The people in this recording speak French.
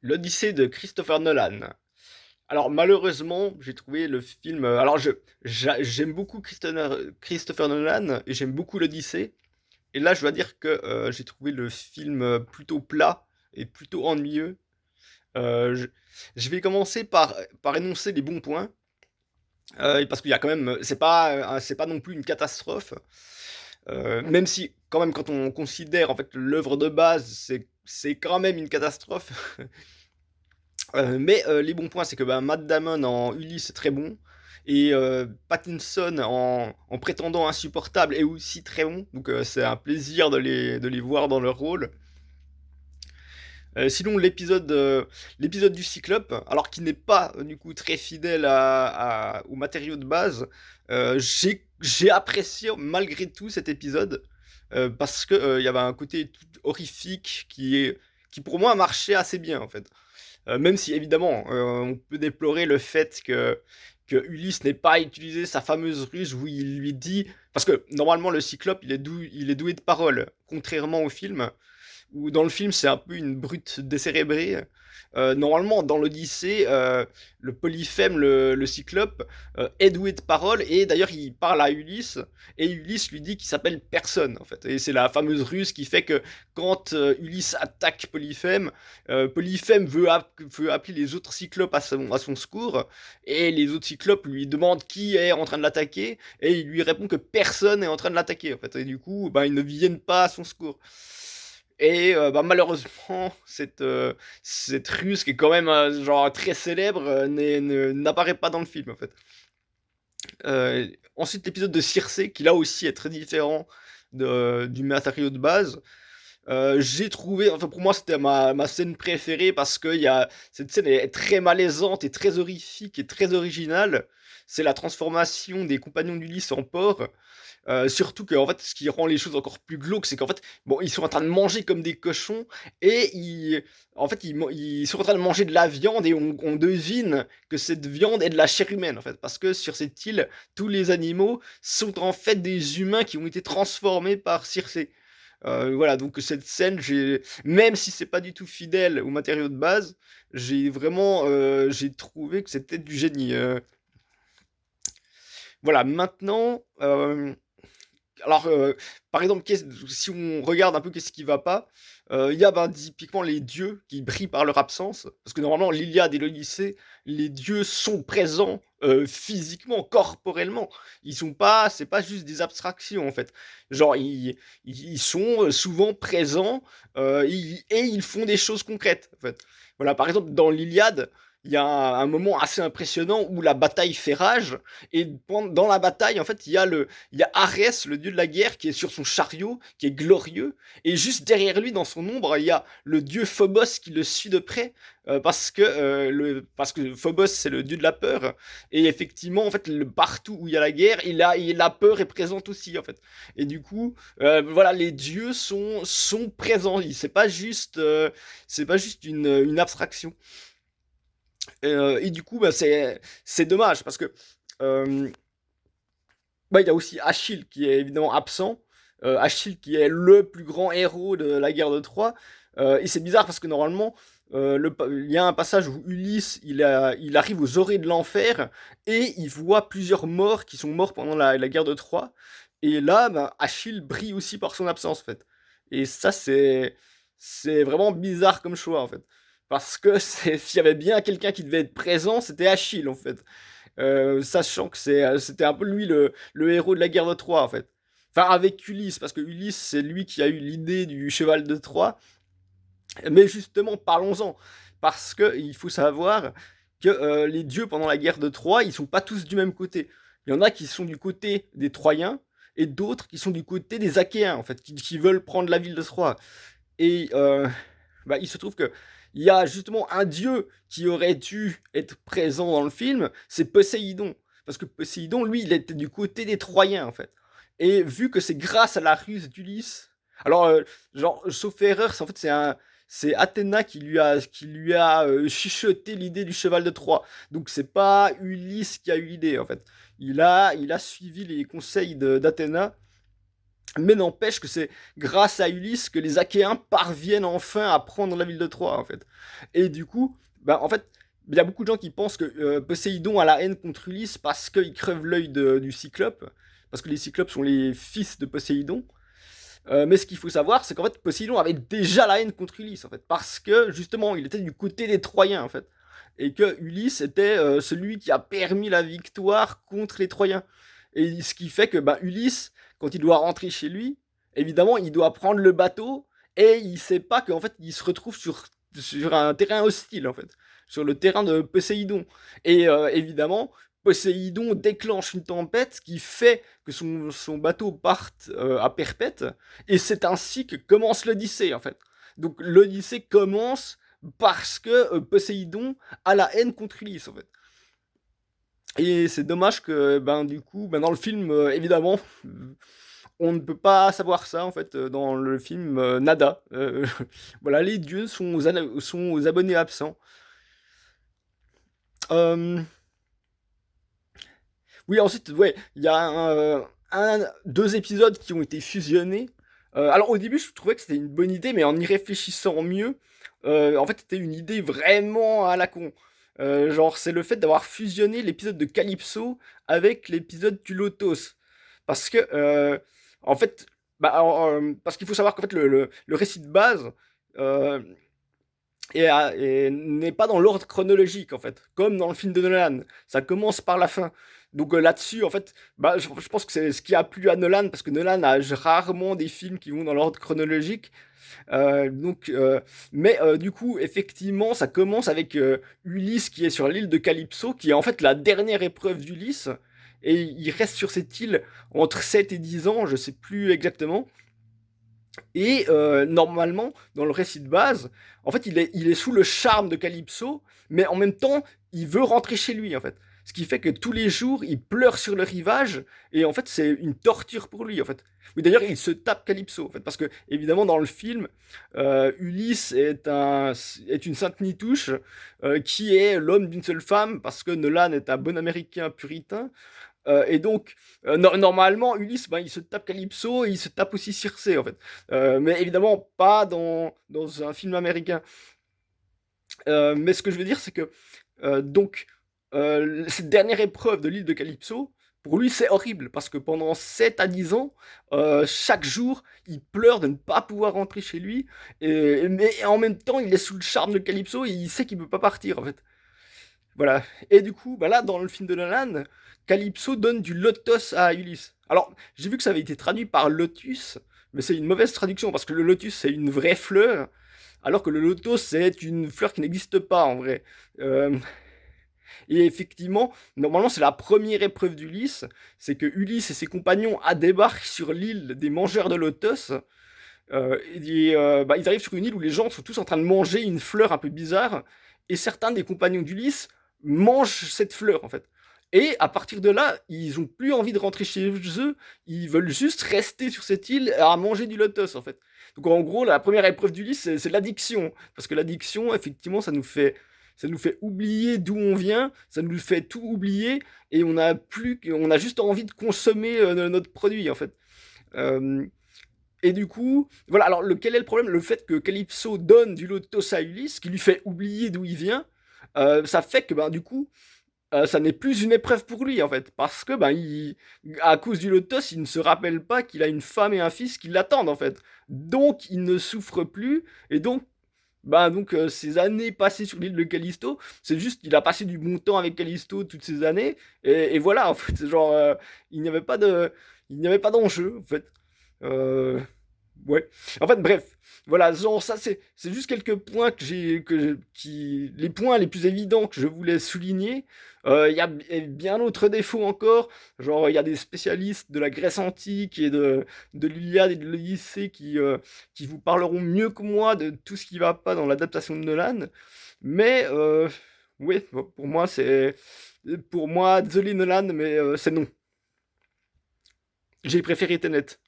L'Odyssée de Christopher Nolan. Alors malheureusement, j'ai trouvé le film. Alors j'aime beaucoup Christopher Nolan et j'aime beaucoup l'Odyssée. Et là, je dois dire que j'ai trouvé le film plutôt plat et plutôt ennuyeux. Euh, je, je vais commencer par énoncer les bons points, parce qu'il y a quand même, c'est pas non plus une catastrophe. Même si, quand même, quand on considère en fait l'œuvre de base, c'est quand même une catastrophe. Mais les bons points, c'est que bah, Matt Damon en Ulysse est très bon. Et Pattinson en prétendant insupportable est aussi très bon. Donc c'est un plaisir de les voir dans leur rôle. Sinon, l'épisode du Cyclope, alors qu'il n'est pas du coup très fidèle au matériau de base, j'ai apprécié malgré tout cet épisode. Parce que il y avait un côté tout horrifique qui pour moi marchait assez bien en fait. Même si évidemment on peut déplorer le fait que Ulysse n'ait pas utilisé sa fameuse ruse où il lui dit, parce que normalement le Cyclope il est doué de parole, contrairement au film où dans le film c'est un peu une brute décérébrée. Normalement, dans l'Odyssée, le Polyphème, le Cyclope, est doué de parole, et d'ailleurs il parle à Ulysse, et Ulysse lui dit qu'il s'appelle personne, en fait. Et c'est la fameuse ruse qui fait que quand Ulysse attaque Polyphème, Polyphème veut appeler les autres Cyclopes à son secours, et les autres Cyclopes lui demandent qui est en train de l'attaquer, et il lui répond que personne est en train de l'attaquer, en fait. Et du coup, bah, ils ne viennent pas à son secours. Et bah, malheureusement, cette ruse qui est quand même genre très célèbre n'apparaît pas dans le film en fait. Ensuite, l'épisode de Circé, qui là aussi est très différent du matériau de base. J'ai trouvé, enfin pour moi c'était ma scène préférée parce que cette scène est très malaisante et très horrifique et très originale. C'est la transformation des compagnons d'Ulysse en porc. Surtout que en fait, ce qui rend les choses encore plus glauques, c'est qu'en fait, bon, ils sont en train de manger comme des cochons et en fait, ils sont en train de manger de la viande et on devine que cette viande est de la chair humaine en fait, parce que sur cette île, tous les animaux sont en fait des humains qui ont été transformés par Circé. Voilà, donc cette scène, même si c'est pas du tout fidèle au matériau de base, j'ai trouvé que c'était du génie. Voilà, maintenant. Alors, par exemple, si on regarde un peu qu'est-ce qui va pas, il y a ben, typiquement les dieux qui brillent par leur absence. Parce que normalement, l'Iliade et l'Odyssée, les dieux sont présents physiquement, corporellement. C'est pas juste des abstractions en fait. Genre, ils sont souvent présents et ils font des choses concrètes en fait. Voilà, par exemple, dans l'Iliade, il y a un moment assez impressionnant où la bataille fait rage et dans la bataille, en fait, il y a Arès, le dieu de la guerre, qui est sur son chariot, qui est glorieux, et juste derrière lui, dans son ombre, il y a le dieu Phobos qui le suit de près, parce que Phobos c'est le dieu de la peur, et effectivement, en fait, partout où il y a la guerre, la peur est présente aussi, en fait. Et du coup, voilà, les dieux sont présents. C'est pas juste une abstraction. Et du coup, bah, c'est dommage parce que euh, bah, il y a aussi Achille qui est évidemment absent. Achille qui est le plus grand héros de la guerre de Troie. Et c'est bizarre parce que normalement, il y a un passage où Ulysse il arrive aux orées de l'enfer et il voit plusieurs morts qui sont morts pendant la guerre de Troie. Et là, bah, Achille brille aussi par son absence en fait. Et ça, c'est vraiment bizarre comme choix en fait. Parce que s'il y avait bien quelqu'un qui devait être présent, c'était Achille en fait. Sachant que c'était un peu lui le héros de la guerre de Troie en fait. Enfin avec Ulysse, parce que Ulysse c'est lui qui a eu l'idée du cheval de Troie. Mais justement, parlons-en. Parce qu'il faut savoir que les dieux pendant la guerre de Troie, ils sont pas tous du même côté. Il y en a qui sont du côté des Troyens et d'autres qui sont du côté des Achéens en fait, qui veulent prendre la ville de Troie. Et bah, il se trouve que il y a justement un dieu qui aurait dû être présent dans le film, c'est Poséidon. Parce que Poséidon, lui, il était du côté des Troyens, en fait. Et vu que c'est grâce à la ruse d'Ulysse, alors, genre, sauf erreur, en fait, c'est Athéna qui lui a chuchoté l'idée du cheval de Troie. Donc, c'est pas Ulysse qui a eu l'idée, en fait. Il a suivi les conseils d'Athéna Mais n'empêche que c'est grâce à Ulysse que les Achéens parviennent enfin à prendre la ville de Troie, en fait. Et du coup, bah, en fait, il y a beaucoup de gens qui pensent que Poséidon a la haine contre Ulysse parce qu'il crève l'œil du Cyclope, parce que les Cyclopes sont les fils de Poséidon. Mais ce qu'il faut savoir, c'est qu'en fait, Poséidon avait déjà la haine contre Ulysse, en fait, parce que justement, il était du côté des Troyens, en fait, et que Ulysse était celui qui a permis la victoire contre les Troyens. Et ce qui fait que Ulysse, quand il doit rentrer chez lui, évidemment, il doit prendre le bateau et il sait pas qu'en fait, il se retrouve sur un terrain hostile, en fait, sur le terrain de Poséidon. Et évidemment, Poséidon déclenche une tempête qui fait que son bateau parte à perpète, et c'est ainsi que commence l'Odyssée, en fait. Donc l'Odyssée commence parce que Poséidon a la haine contre Ulysse, en fait. Et c'est dommage que, du coup, dans le film, évidemment, on ne peut pas savoir ça, en fait, dans le film, nada. Voilà, les dieux sont aux abonnés absents. Euh, Oui, ensuite, ouais, il y a deux épisodes qui ont été fusionnés. Alors au début, je trouvais que c'était une bonne idée, mais en y réfléchissant mieux, en fait, c'était une idée vraiment à la con. Genre, c'est le fait d'avoir fusionné l'épisode de Calypso avec l'épisode du Lotos. Parce que, en fait, parce qu'il faut savoir qu'en fait, le récit de base, euh, et n'est pas dans l'ordre chronologique en fait, comme dans le film de Nolan. Ça commence par la fin. Donc là-dessus, en fait, je pense que c'est ce qui a plu à Nolan, parce que Nolan a rarement des films qui vont dans l'ordre chronologique. Donc, mais du coup, effectivement, ça commence avec Ulysse qui est sur l'île de Calypso, qui est en fait la dernière épreuve d'Ulysse, et il reste sur cette île entre 7 et 10 ans, je sais plus exactement. Et normalement, dans le récit de base, en fait, il est sous le charme de Calypso, mais en même temps, il veut rentrer chez lui, en fait. Ce qui fait que tous les jours, il pleure sur le rivage, et en fait, c'est une torture pour lui, en fait. Oui, d'ailleurs, il se tape Calypso, en fait, parce que, évidemment, dans le film, Ulysse est une sainte nitouche qui est l'homme d'une seule femme, parce que Nolan est un bon américain puritain, et donc, normalement, Ulysse, il se tape Calypso et il se tape aussi Circé, en fait. Mais évidemment, pas dans un film américain. Mais ce que je veux dire, c'est que, donc, cette dernière épreuve de l'île de Calypso, pour lui, c'est horrible, parce que pendant 7 à 10 ans, chaque jour, il pleure de ne pas pouvoir rentrer chez lui, mais en même temps, il est sous le charme de Calypso et il sait qu'il ne peut pas partir, en fait. Voilà. Et du coup, là, dans le film de Nolan, Calypso donne du lotus à Ulysse. Alors, j'ai vu que ça avait été traduit par lotus, mais c'est une mauvaise traduction, parce que le lotus, c'est une vraie fleur, alors que le lotus, c'est une fleur qui n'existe pas, en vrai. Euh, et effectivement, normalement, c'est la première épreuve d'Ulysse, c'est que Ulysse et ses compagnons débarquent sur l'île des mangeurs de lotus. Ils arrivent sur une île où les gens sont tous en train de manger une fleur un peu bizarre, et certains des compagnons d'Ulysse mangent cette fleur en fait. Et à partir de là, ils ont plus envie de rentrer chez eux, ils veulent juste rester sur cette île à manger du lotus en fait. Donc en gros, la première épreuve d'Ulysse, c'est l'addiction, parce que l'addiction, effectivement, ça nous fait oublier d'où on vient, ça nous fait tout oublier, et on a juste envie de consommer notre produit en fait. Euh, et du coup, voilà, alors quel est le problème? Le fait que Calypso donne du lotos à Ulysse, qui lui fait oublier d'où il vient, ça fait que du coup, ça n'est plus une épreuve pour lui en fait, parce que à cause du lotos, il ne se rappelle pas qu'il a une femme et un fils qui l'attendent en fait. Donc il ne souffre plus, et donc ces années passées sur l'île de Callisto, c'est juste qu'il a passé du bon temps avec Callisto toutes ces années, et voilà en fait, genre il n'y avait pas il n'y avait pas d'enjeu en fait. Euh, Ouais. En fait, bref, voilà, genre ça c'est juste quelques points les points les plus évidents que je voulais souligner. Il y a bien d'autres défauts encore, genre il y a des spécialistes de la Grèce antique et de l'Iliade et de l'Odyssée qui vous parleront mieux que moi de tout ce qui va pas dans l'adaptation de Nolan. Mais ouais, bon, pour moi, désolé Nolan, mais c'est non. J'ai préféré Tenet.